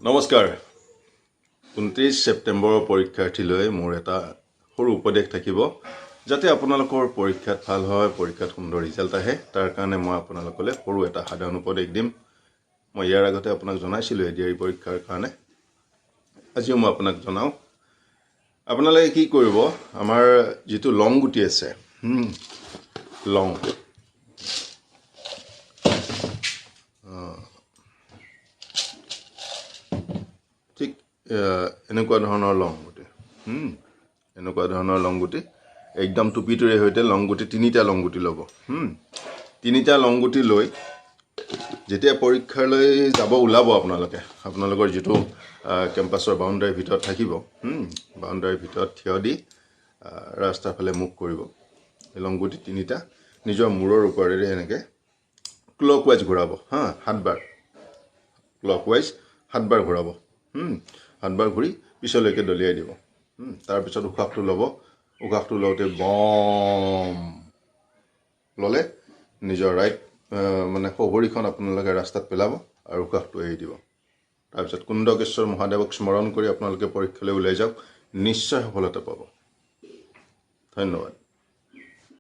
নমস্কাৰ 29 ছেপ্টেম্বৰৰ পৰীক্ষাৰ্থীলৈ মোৰ এটা সৰু উপদেশ থাকিব যাতে আপোনালোকৰ পৰীক্ষাত ভাল হয় পৰীক্ষাত সুন্দৰ ৰিজাল্ট আহে তাৰ কাৰণে মই আপোনালোকলৈ সৰু এটা সাধাৰণ উপদেশ দিম মই ইয়াৰ আগতে আপোনাক জনাইছিলো এডিআৰই পৰীক্ষাৰ কাৰণে আজিও মই আপোনাক জনাও আপোনালোকে কি কৰিব আমাৰ যেটো লং গুটি আছে লং ঠিক এনেকুৱা ধৰণৰ লংগুটি এনেকুৱা ধৰণৰ লংগুটি একদম টুপিটোৰে হৈতে লংগুটি তিনিটা লংগুটি ল'ব তিনিটা লংগুটি লৈ যেতিয়া পৰীক্ষালৈ যাব ওলাব আপোনালোকৰ যেটো কেম্পাছৰ বাউণ্ডাৰীৰ ভিতৰত থাকিব বাউণ্ডাৰীৰ ভিতৰত থিয় দি ৰাস্তাৰ ফালে মুখ কৰিব এই লংগুটি তিনিটা নিজৰ মূৰৰ ওপৰেৰে এনেকৈ ক্লকৱাইজ ঘূৰাব সাতবাৰ ক্লকৱাইজ সাতবাৰ ঘূৰাব সাতবাৰ ঘূৰি পিছলৈকে দলিয়াই দিব তাৰ পিছত উশাহটো ল'ব উশাহটো লওঁতে বম ল'লে নিজৰ ৰাইট মানে শৰীৰখন আপোনালোকে ৰাস্তাত পেলাব আৰু উশাহটো এৰি দিব তাৰ পিছত কুণ্ডকেশ্বৰ মহাদেৱক স্মৰণ কৰি আপোনালোকে পৰীক্ষালৈ ওলাই যাওক নিশ্চয় সফলতা পাব ধন্যবাদ